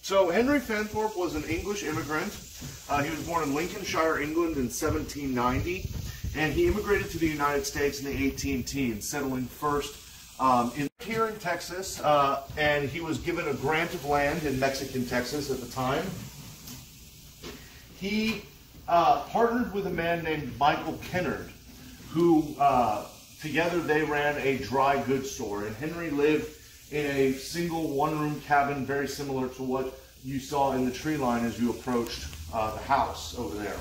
So Henry Fanthorp was an English immigrant. He was born in Lincolnshire, England in 1790, and he immigrated to the United States in the 18 teens, settling first here in Texas, and he was given a grant of land in Mexican Texas at the time. He partnered with a man named Michael Kennard, who together they ran a dry goods store, and Henry lived in a single one-room cabin very similar to what you saw in the tree line as you approached the house over there.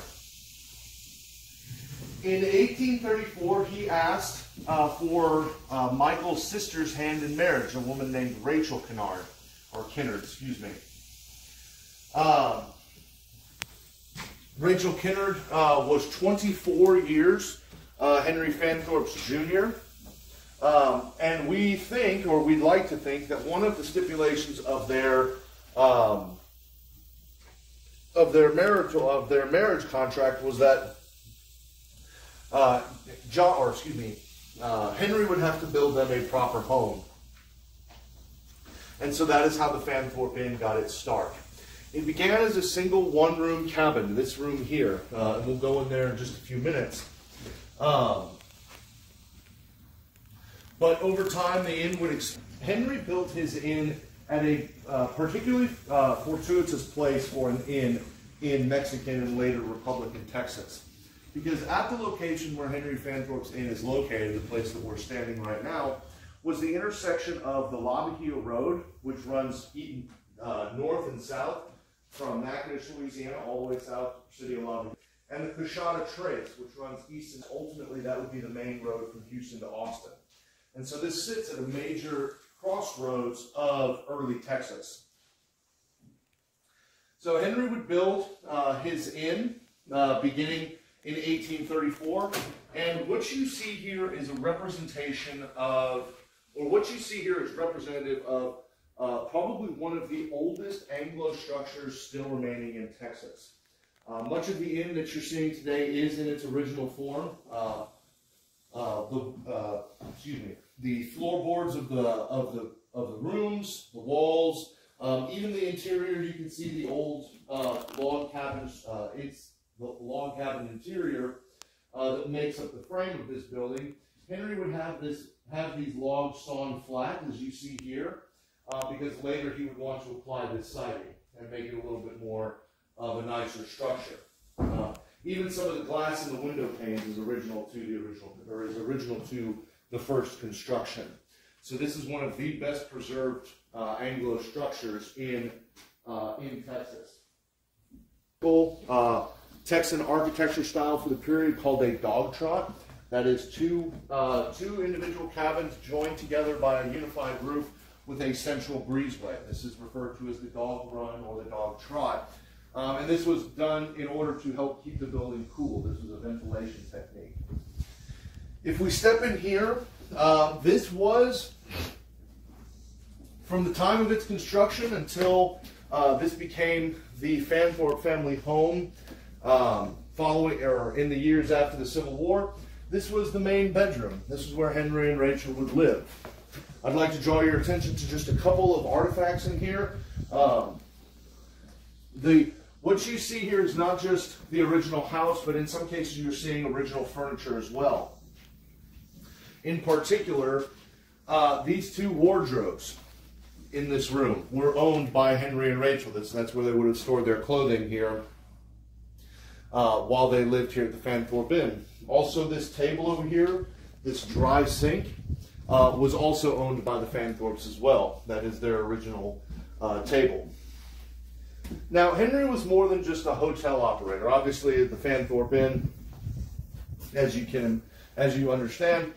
In 1834, he asked for Michael's sister's hand in marriage, a woman named Rachel Kennard, excuse me. Rachel Kennard was 24 years Henry Fanthorp's junior. And we think, or we'd like to think, that one of the stipulations of their marriage contract was that Henry would have to build them a proper home. And so that is how the Fanthorp Inn got its start. It began as a single one-room cabin, this room here, and we'll go in there in just a few minutes. But over time, the inn would Henry built his inn at a particularly fortuitous place for an inn in Mexican and later Republican Texas. Because at the location where Henry Fanthorp's Inn is located, the place that we're standing right now, was the intersection of the Lavajillo Road, which runs north and south from Natchitoches, Louisiana, all the way south to the city of Lavajillo, and the Coshada Trace, which runs east, and ultimately that would be the main road from Houston to Austin. And so this sits at a major crossroads of early Texas. So Henry would build his inn beginning in 1834, and what you see here is a representation of, or what you see here is representative of probably one of the oldest Anglo structures still remaining in Texas. Much of the inn that you're seeing today is in its original form. The floorboards of the rooms, the walls, even the interior. You can see the old log cabins. It's the log cabin interior that makes up the frame of this building. Henry would have these logs sawn flat, as you see here, because later he would want to apply this siding and make it a little bit more of a nicer structure. Even some of the glass in the window panes is original to the first construction. So this is one of the best preserved Anglo structures in Texas. Texan architecture style for the period called a dog trot. That is two individual cabins joined together by a unified roof with a central breezeway. This is referred to as the dog run or the dog trot. And this was done in order to help keep the building cool. This was a ventilation technique. If we step in here, this was, from the time of its construction until this became the Fanthorp family home, in the years after the Civil War, this was the main bedroom. This is where Henry and Rachel would live. I'd like to draw your attention to just a couple of artifacts in here. What you see here is not just the original house, but in some cases you're seeing original furniture as well. In particular, these two wardrobes in this room were owned by Henry and Rachel. That's where they would have stored their clothing here while they lived here at the Fanthorp Inn. Also, this table over here, this dry sink, was also owned by the Fanthorps as well. That is their original table. Now, Henry was more than just a hotel operator. Obviously, at the Fanthorp Inn, as you understand,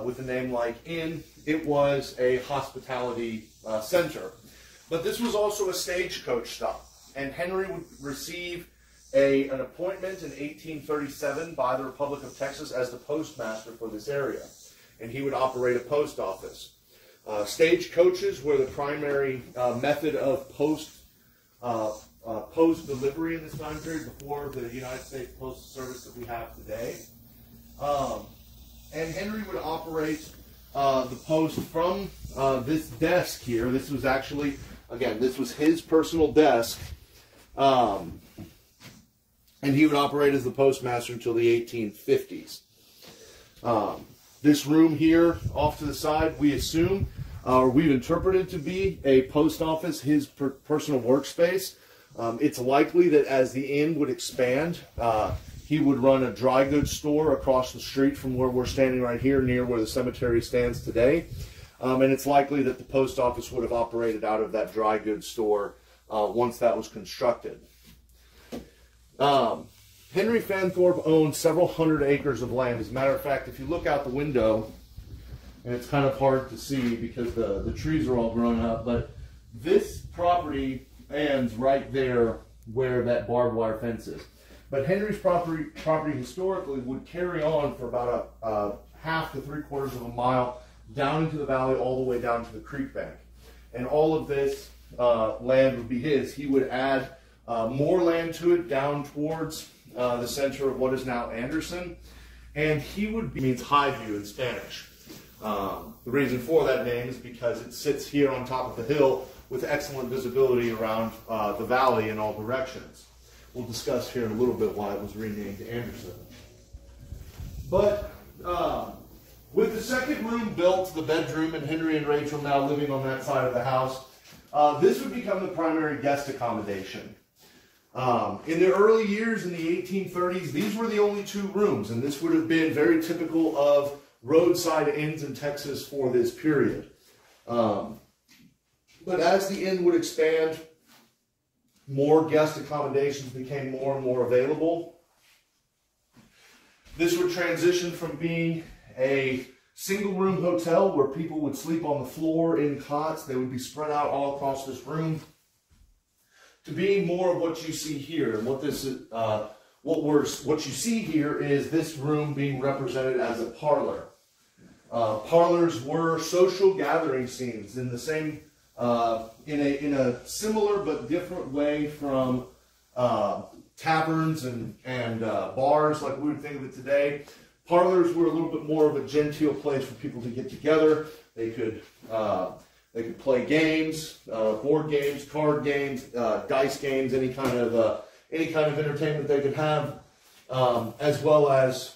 with a name like Inn, it was a hospitality center. But this was also a stagecoach stop, and Henry would receive an appointment in 1837 by the Republic of Texas as the postmaster for this area, and he would operate a post office. Stagecoaches were the primary method of post delivery in this time period before the United States Postal Service that we have today. And Henry would operate the post from this desk here. This was actually Again, this was his personal desk, and he would operate as the postmaster until the 1850s. This room here off to the side, we assume, or we've interpreted to be a post office, his personal workspace. It's likely that as the inn would expand, he would run a dry goods store across the street from where we're standing right here, near where the cemetery stands today. And it's likely that the post office would have operated out of that dry goods store once that was constructed. Henry Fanthorp owned several hundred acres of land. As a matter of fact, if you look out the window, and it's kind of hard to see because the trees are all grown up, but this property ends right there where that barbed wire fence is. But Henry's property historically would carry on for about a half to 3/4 of a mile down into the valley, all the way down to the creek bank. And all of this land would be his. He would add more land to it down towards the center of what is now Anderson. And he would be, means high view in Spanish. The reason for that name is because it sits here on top of the hill with excellent visibility around the valley in all directions. We'll discuss here in a little bit why it was renamed Anderson. But with the second room built, the bedroom, and Henry and Rachel now living on that side of the house, this would become the primary guest accommodation. In the early years, in the 1830s, these were the only 2 rooms, and this would have been very typical of roadside inns in Texas for this period. But as the inn would expand, more guest accommodations became more and more available. This would transition from being a single-room hotel where people would sleep on the floor in cots, they would be spread out all across this room, to being more of what you see here. And what you see here is this room being represented as a parlor. Parlors were social gathering scenes in the same, in a similar but different way from taverns and bars like we would think of it today. Parlors were a little bit more of a genteel place for people to get together. They could play games, board games, card games, dice games, any kind of entertainment they could have, as well as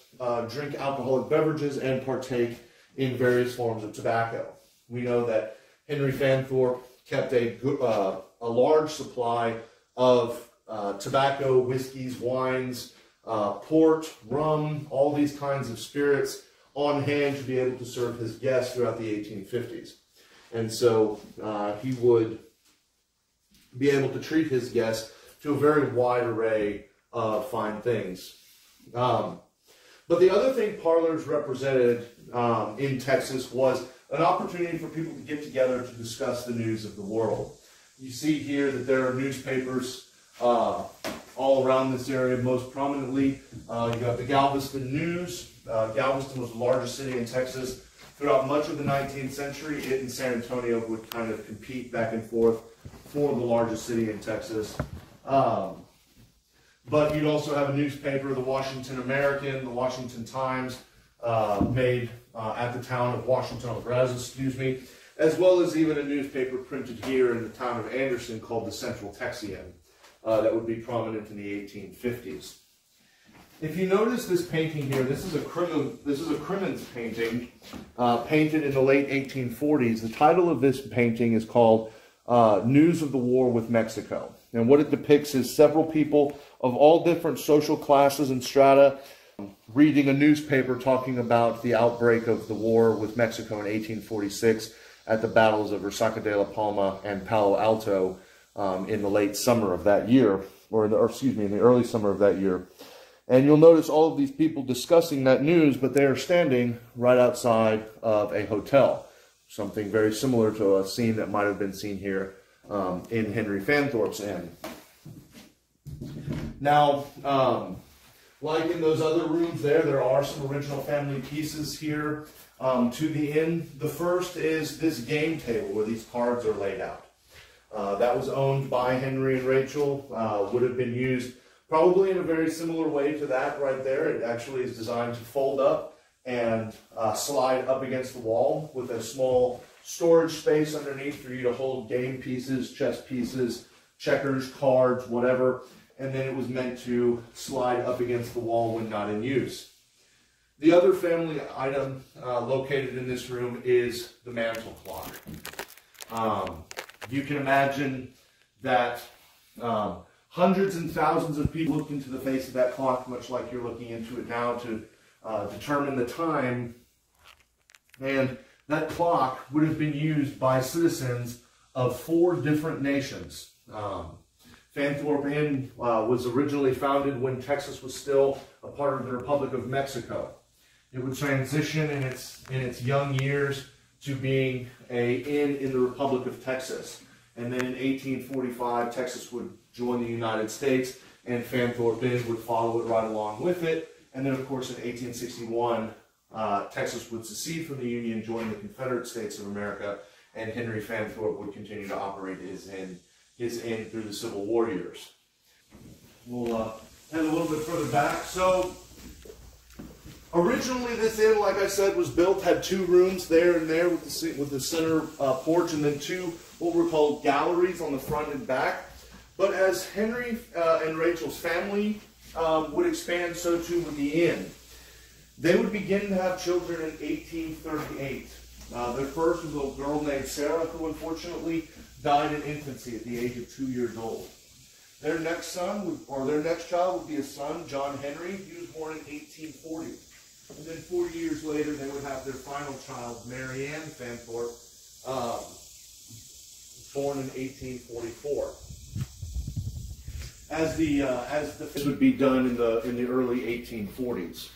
drink alcoholic beverages and partake in various forms of tobacco. We know that Henry Fanthorp kept a large supply of tobacco, whiskeys, wines, port, rum, all these kinds of spirits on hand to be able to serve his guests throughout the 1850s. And so he would be able to treat his guests to a very wide array of fine things. But the other thing parlors represented in Texas was an opportunity for people to get together to discuss the news of the world. You see here that there are newspapers all around this area. Most prominently, you got the Galveston News. Galveston was the largest city in Texas. Throughout much of the 19th century, it and San Antonio would kind of compete back and forth for the largest city in Texas. But you'd also have a newspaper, the Washington American, the Washington Times, made at the town of Washington, as well as even a newspaper printed here in the town of Anderson called the Central Texian, that would be prominent in the 1850s. If you notice this painting here, this is a Crimmins painting, painted in the late 1840s. The title of this painting is called News of the War with Mexico. And what it depicts is several people of all different social classes and strata reading a newspaper talking about the outbreak of the war with Mexico in 1846 at the battles of Resaca de la Palma and Palo Alto in the late summer of that year, in the early summer of that year. And you'll notice all of these people discussing that news, but they are standing right outside of a hotel. Something very similar to a scene that might have been seen here in Henry Fanthorp's Inn. Now, like in those other rooms there are some original family pieces here to the inn. The first is this game table where these cards are laid out. That was owned by Henry and Rachel, would have been used probably in a very similar way to that right there. It actually is designed to fold up and slide up against the wall with a small storage space underneath for you to hold game pieces, chess pieces, checkers, cards, whatever. And then it was meant to slide up against the wall when not in use. The other family item located in this room is the mantle clock. You can imagine that hundreds and thousands of people looked into the face of that clock, much like you're looking into it now, to determine the time. And that clock would have been used by citizens of 4 different nations. Fanthorp Inn was originally founded when Texas was still a part of the Republic of Mexico. It would transition in its young years to being an inn in the Republic of Texas. And then in 1845, Texas would join the United States, and Fanthorp Inn would follow it right along with it. And then, of course, in 1861, Texas would secede from the Union, join the Confederate States of America, and Henry Fanthorp would continue to operate his inn through the Civil War years. We'll head a little bit further back. So, originally, this inn, like I said, was built, had 2 rooms there and there with the center porch, and then 2 what were called galleries on the front and back. But as Henry and Rachel's family would expand, so too would the inn. They would begin to have children in 1838. Their first was a girl named Sarah, who unfortunately died in infancy at the age of 2 years old. Their next son, their next child would be a son, John Henry. He was born in 1840. And then 40 years later, they would have their final child, Mary Ann Fanthorp, born in 1844. This would be done in the early 1840s.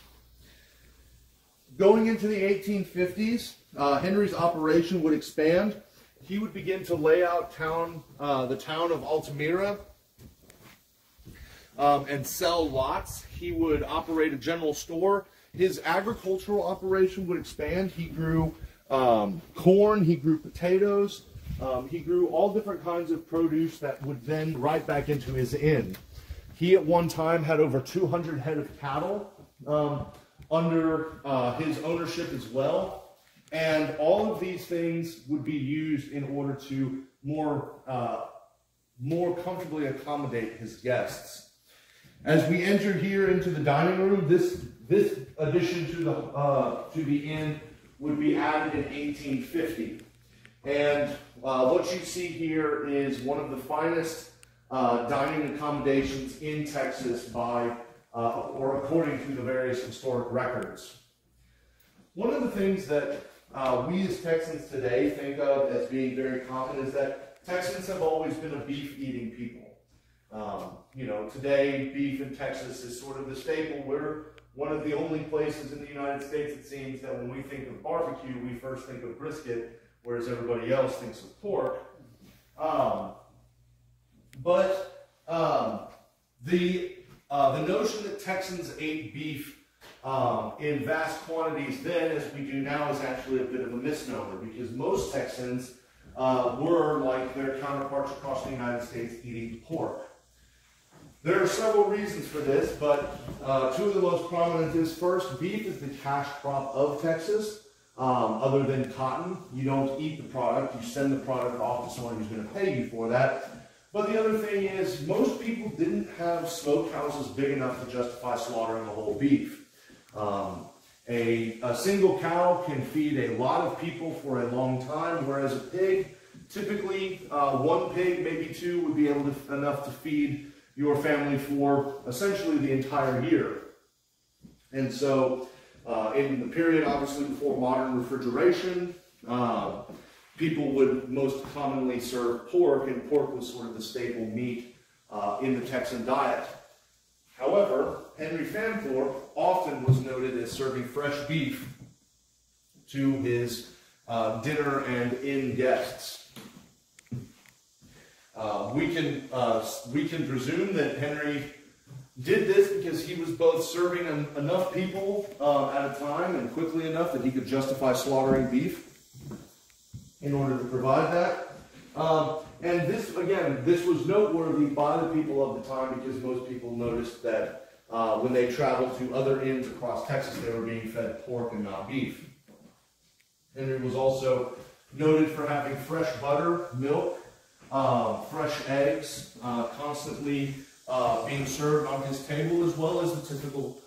Going into the 1850s, Henry's operation would expand. He would begin to lay out the town of Altamira and sell lots. He would operate a general store. His agricultural operation would expand. He grew corn, he grew potatoes, he grew all different kinds of produce that would then right back into his inn. He at one time had over 200 head of cattle under his ownership as well. And all of these things would be used in order to more comfortably accommodate his guests. As we enter here into the dining room, this addition to the inn would be added in 1850. And what you see here is one of the finest dining accommodations in Texas or according to the various historic records. One of the things that we as Texans today think of as being very common is that Texans have always been a beef-eating people. Today, beef in Texas is sort of the staple. We're one of the only places in the United States, it seems, that when we think of barbecue, we first think of brisket, whereas everybody else thinks of pork. The notion that Texans ate beef in vast quantities then, as we do now, is actually a bit of a misnomer, because most Texans were, like their counterparts across the United States, eating pork. There are several reasons for this, but 2 of the most prominent is, first, beef is the cash crop of Texas. Other than cotton, you don't eat the product, you send the product off to someone who's going to pay you for that. But the other thing is, most people didn't have smokehouses big enough to justify slaughtering the whole beef. A single cow can feed a lot of people for a long time, whereas a pig, typically 1 pig, maybe 2, would be enough to feed your family for essentially the entire year. And so, in the period, obviously, before modern refrigeration, people would most commonly serve pork, and pork was sort of the staple meat in the Texan diet. However, Henry Fanthorp often was noted as serving fresh beef to his dinner and inn guests. We can presume that Henry did this because he was both serving enough people at a time and quickly enough that he could justify slaughtering beef in order to provide that. And this, again, this was noteworthy by the people of the time because most people noticed that when they traveled to other inns across Texas, they were being fed pork and not beef. Henry was also noted for having fresh butter, milk, fresh eggs, constantly being served on his table, as well as the typical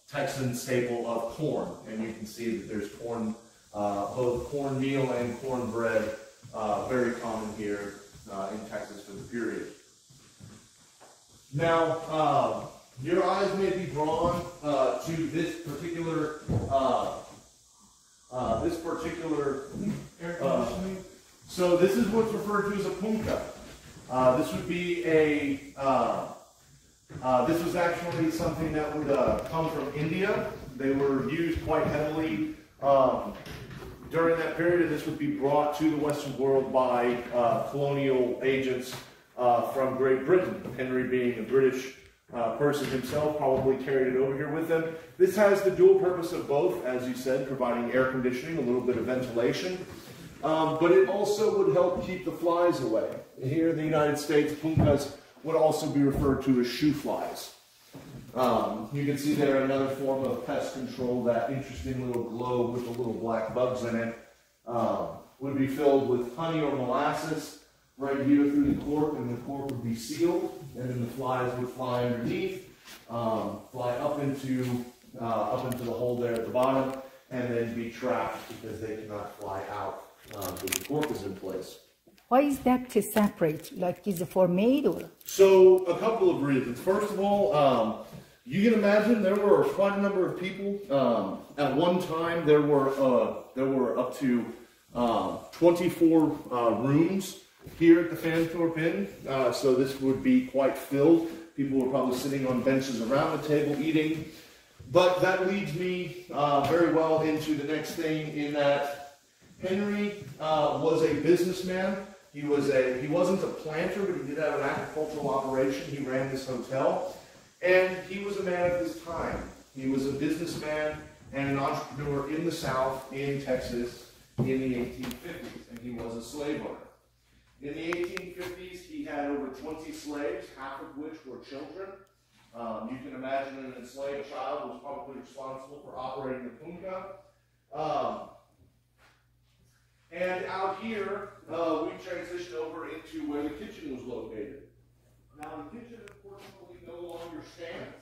Texan staple of corn. And you can see that there's corn, both cornmeal and cornbread, very common here in Texas for the period. Now, your eyes may be drawn to this particular so this is what's referred to as a punka. This would be a this was actually something that would come from India. They were used quite heavily during that period, and this would be brought to the Western world by colonial agents from Great Britain. Henry, being a British person himself, probably carried it over here with them. This has the dual purpose of both, as you said, providing air conditioning, a little bit of ventilation, but it also would help keep the flies away. Here in the United States, punkas would also be referred to as shoe flies. You can see there another form of pest control. That interesting little globe with the little black bugs in it would be filled with honey or molasses right here through the cork, and the cork would be sealed, and then the flies would fly underneath, fly up into the hole there at the bottom, and then be trapped because they cannot fly out because the cork is in place. Why is that to separate? Like, is it for maid or? So, a couple of reasons. First of all, you can imagine there were quite a number of people. At one time, there were up to 24 rooms here at the Fanthorp Inn. So this would be quite filled. People were probably sitting on benches around the table eating. But that leads me very well into the next thing, in that Henry was a businessman. He wasn't a planter, but he did have an agricultural operation. He ran this hotel, and he was a man of his time. He was a businessman and an entrepreneur in the South, in Texas, in the 1850s, and he was a slave owner. In the 1850s, he had over 20 slaves, half of which were children. You can imagine an enslaved child was probably responsible for operating the punka. And out here, we transitioned over into where the kitchen was located. Now, the kitchen, unfortunately, no longer stands.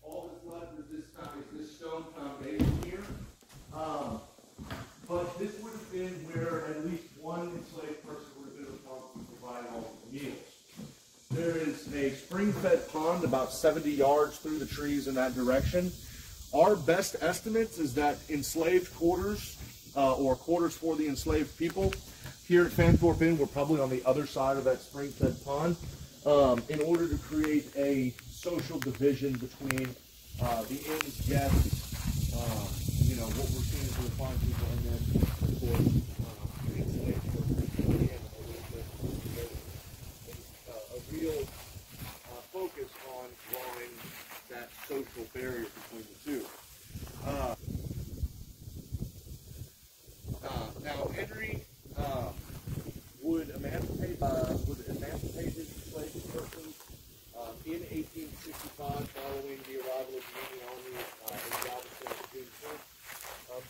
All that's left is this stone foundation here. But this would have been where at least one enslaved person would have been responsible for providing all of the meals. There is a spring-fed pond about 70 yards through the trees in that direction. Our best estimates is that enslaved quarters, or quarters for the enslaved people, here at Fanthorp Inn were probably on the other side of that spring-fed pond, in order to create a social division between the inn's guests, you know, what we're seeing as the refined people, and then, of course, the enslaved people. A real focus on drawing that social barrier between the two. Now, Henry would emancipate his enslaved persons in 1865, following the arrival of the Union Army in Galveston on June 10th.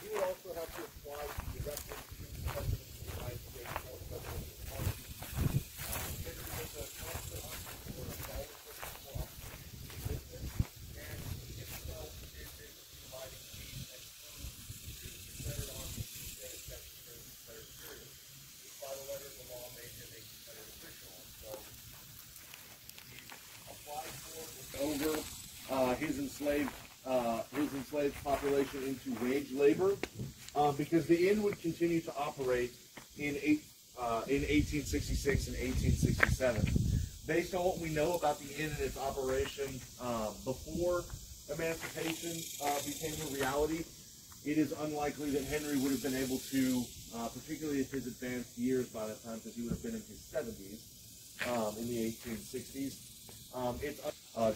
He would also have to apply directly to the President of the United States or President of the Party. Henry was a constant entrepreneur of all the personal business, and he himself did this providing meat and food to the Confederate Army in the state of Texas during the Confederate period. By the letter of the law, made him a Confederate official. So he applied for, over his enslaved population into wage labor, because the inn would continue to operate in 1866 and 1867. Based on what we know about the inn and its operation before emancipation became a reality, it is unlikely that Henry would have been able to, particularly at his advanced years by that time, because he would have been in his 70s in the 1860s, it's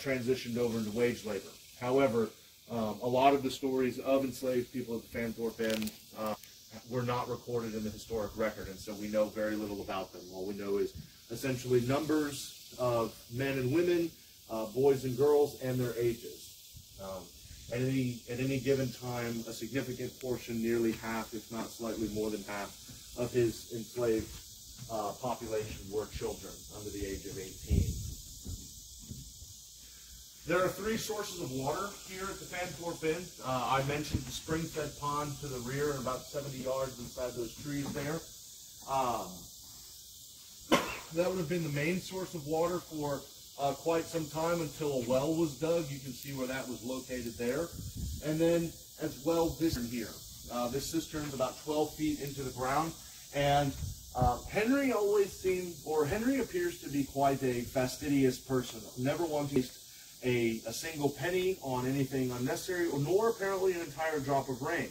transitioned over into wage labor. However, a lot of the stories of enslaved people at the Fanthorp Inn were not recorded in the historic record, and so we know very little about them. All we know is essentially numbers of men and women, boys and girls, and their ages. at any given time, a significant portion, nearly half, if not slightly more than half, of his enslaved population were children under the age of 18. There are 3 sources of water here at the Fanthorp Inn. I mentioned the spring-fed pond to the rear and about 70 yards inside those trees there. That would have been the main source of water for quite some time until a well was dug. You can see where that was located there. And then as well this cistern here. This cistern is about 12 feet into the ground. And Henry appears to be quite a fastidious person. Never one to waste a single penny on anything unnecessary, nor apparently an entire drop of rain.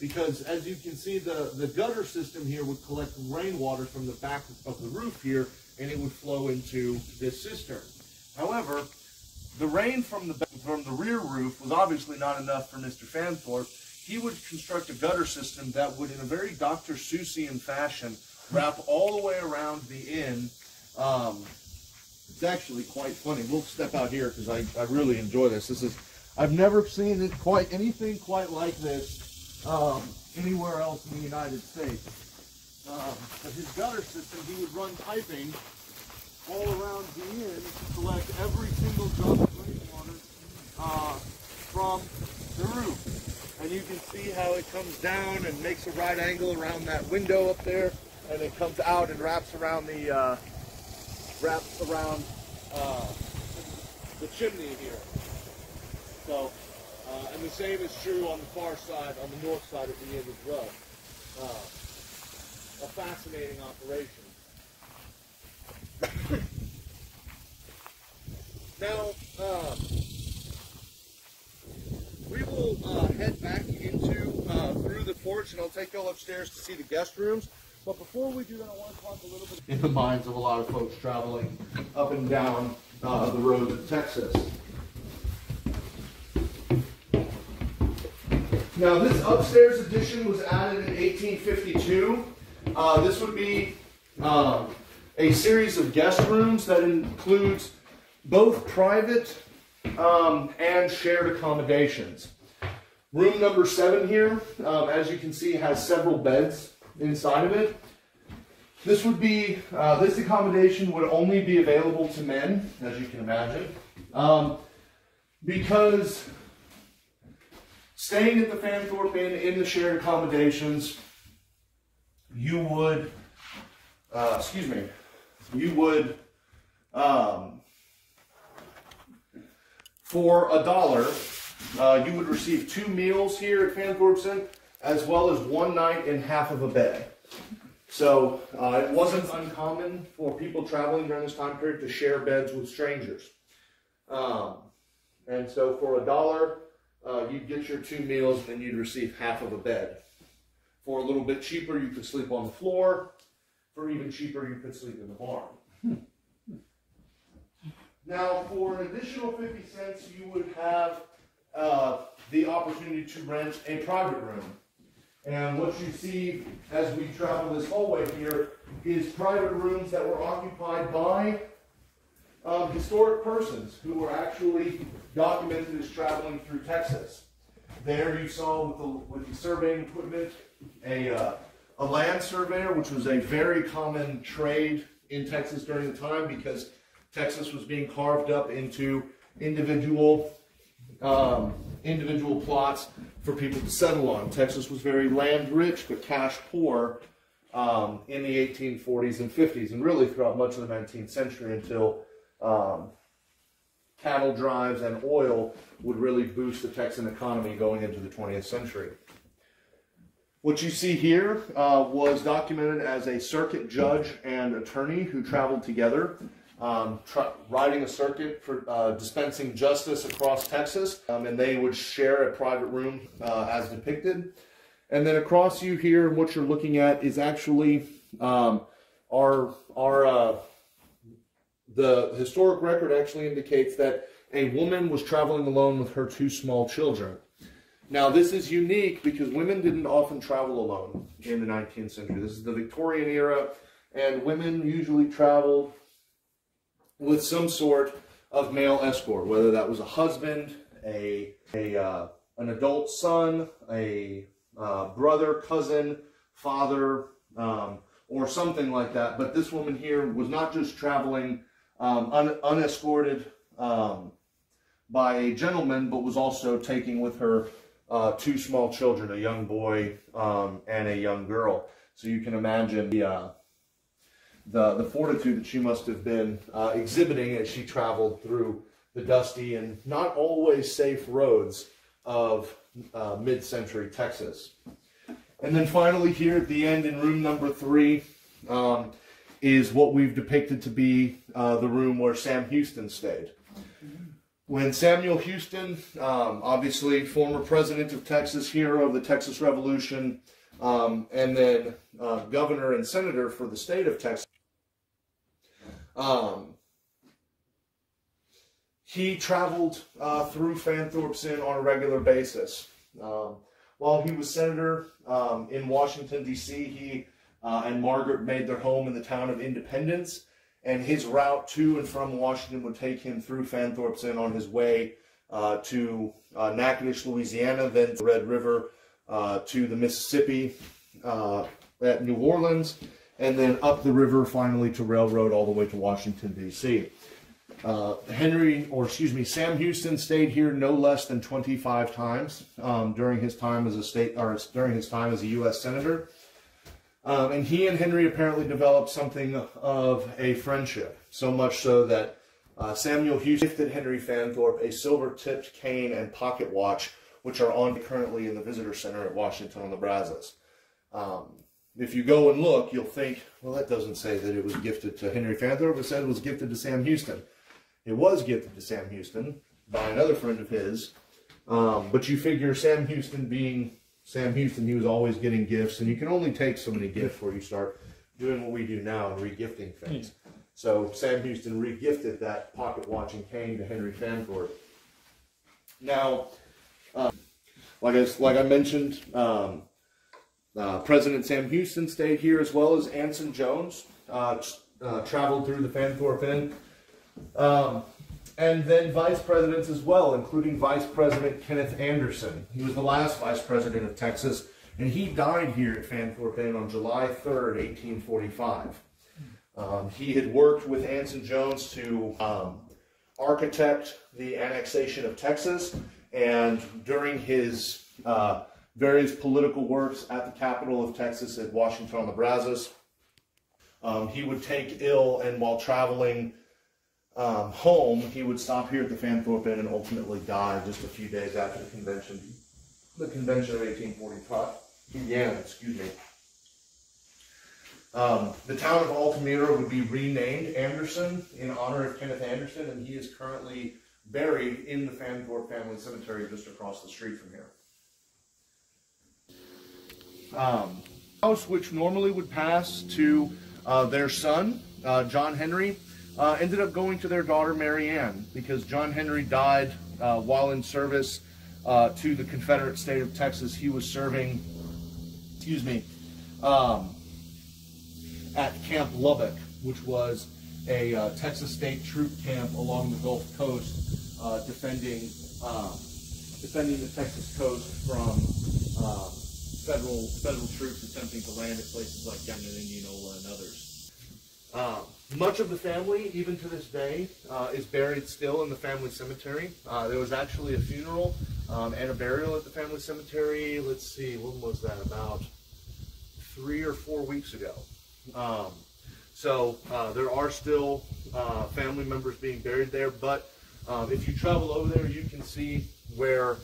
Because as you can see, the gutter system here would collect rainwater from the back of the roof here, and it would flow into this cistern. However, the rain from the rear roof was obviously not enough for Mr. Fanthorp. He would construct a gutter system that would, in a very Dr. Seussian fashion, wrap all the way around the inn. It's actually quite funny. We'll step out here because I really enjoy this. I've never seen anything quite like this anywhere else in the United States. But his gutter system, he would run piping all around the inn to collect every single drop of rainwater from the roof. And you can see how it comes down and makes a right angle around that window up there, and it comes out and wraps around the chimney here. So, and the same is true on the far side, on the north side of the inn as well. A fascinating operation. Now, we will head back through the porch, and I'll take you all upstairs to see the guest rooms. But before we do that, I want to talk a little bit in the minds of a lot of folks traveling up and down the roads of Texas. Now, this upstairs addition was added in 1852. This would be a series of guest rooms that includes both private and shared accommodations. Room number 7 here, as you can see, has several beds inside of it. This accommodation would only be available to men, as you can imagine, because staying at the Fanthorp Inn in the shared accommodations, you would, for $1, you would receive 2 meals here at Fanthorp Inn, as well as 1 night in half of a bed. So it wasn't uncommon for people traveling during this time period to share beds with strangers. And so for $1, you'd get your 2 meals, and then you'd receive half of a bed. For a little bit cheaper, you could sleep on the floor. For even cheaper, you could sleep in the barn. Now, for an additional 50 cents, you would have the opportunity to rent a private room. And what you see as we travel this hallway here is private rooms that were occupied by historic persons who were actually documented as traveling through Texas. There you saw with the surveying equipment a land surveyor, which was a very common trade in Texas during the time because Texas was being carved up into individual plots for people to settle on. Texas was very land rich but cash poor in the 1840s and 50s, and really throughout much of the 19th century until cattle drives and oil would really boost the Texan economy going into the 20th century. What you see here was documented as a circuit judge and attorney who traveled together, riding a circuit for dispensing justice across Texas, and they would share a private room as depicted. And then across you here, what you're looking at is actually the historic record actually indicates that a woman was traveling alone with her 2 small children. Now, this is unique because women didn't often travel alone in the 19th century. This is the Victorian era, and women usually traveled with some sort of male escort, whether that was a husband, an adult son, a brother, cousin, father, or something like that. But this woman here was not just traveling unescorted by a gentleman, but was also taking with her two small children, a young boy and a young girl. So you can imagine the fortitude that she must have been exhibiting as she traveled through the dusty and not always safe roads of mid-century Texas. And then finally here at the end in room number 3 is what we've depicted to be the room where Sam Houston stayed. When Samuel Houston, obviously former president of Texas, hero of the Texas Revolution, and then governor and senator for the state of Texas, he traveled through Fanthorp Inn on a regular basis. While he was senator in Washington, D.C., he and Margaret made their home in the town of Independence, and his route to and from Washington would take him through Fanthorp Inn on his way to Natchitoches, Louisiana, then the Red River to the Mississippi at New Orleans, and then up the river finally to railroad all the way to Washington, D.C. Sam Houston stayed here no less than 25 times during his time as a U.S. senator. And he and Henry apparently developed something of a friendship, so much so that Samuel Houston gifted Henry Fanthorp a silver-tipped cane and pocket watch, which are on currently in the visitor center at Washington on the Brazos. If you go and look, you'll think, well, that doesn't say that it was gifted to Henry Fanthorp. It said it was gifted to Sam Houston. It was gifted to Sam Houston by another friend of his, but you figure Sam Houston being Sam Houston, he was always getting gifts, and you can only take so many gifts before you start doing what we do now and re-gifting things. So Sam Houston re-gifted that pocket watch and cane to Henry Fanthorp. Now, like I mentioned, President Sam Houston stayed here, as well as Anson Jones traveled through the Fanthorp Inn. And then vice presidents as well, including Vice President Kenneth Anderson. He was the last vice president of Texas, and he died here at Fanthorp Inn on July 3rd, 1845. He had worked with Anson Jones to architect the annexation of Texas, and during his various political works at the capital of Texas at Washington on the Brazos, he would take ill, and while traveling home, he would stop here at the Fanthorp Inn and ultimately die just a few days after the convention of 1845 began. The town of Altamira would be renamed Anderson in honor of Kenneth Anderson, and he is currently buried in the Fanthorp family cemetery just across the street from here. House which normally would pass to their son, John Henry, ended up going to their daughter Mary Ann, because John Henry died while in service to the Confederate state of Texas. He was serving, at Camp Lubbock, which was a Texas state troop camp along the Gulf Coast, defending the Texas coast from federal troops attempting to land at places like Cannon, Indianola, and others. Much of the family, even to this day, is buried still in the family cemetery. There was actually a funeral and a burial at the family cemetery, let's see, when was that? About 3 or 4 weeks ago. So there are still family members being buried there, but if you travel over there, you can see where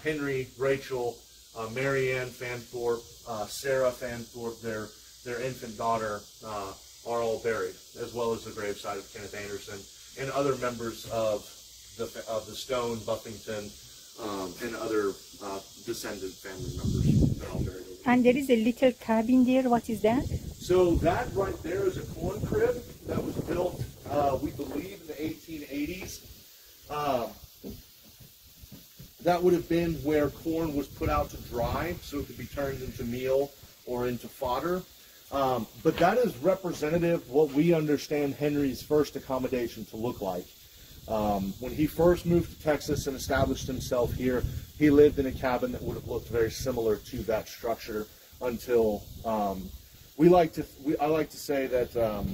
Henry, Rachel, Mary Ann Fanthorp, Sarah Fanthorp, their infant daughter, are all buried, as well as the gravesite of Kenneth Anderson and other members of the Stone, Buffington, and other descendant family members. They're all buried. And there is a little cabin there. What is that? So that right there is a corn crib that was built, we believe, in the 1880s. That would have been where corn was put out to dry, so it could be turned into meal or into fodder. But that is representative of what we understand Henry's first accommodation to look like. When he first moved to Texas and established himself here, he lived in a cabin that would have looked very similar to that structure until I like to say that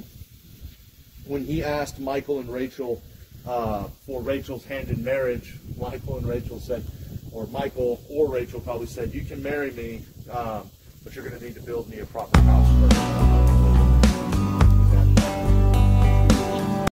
when he asked Michael and Rachel for Rachel's hand in marriage, Michael and Rachel said, or Michael or Rachel probably said, "You can marry me, but you're going to need to build me a proper house first."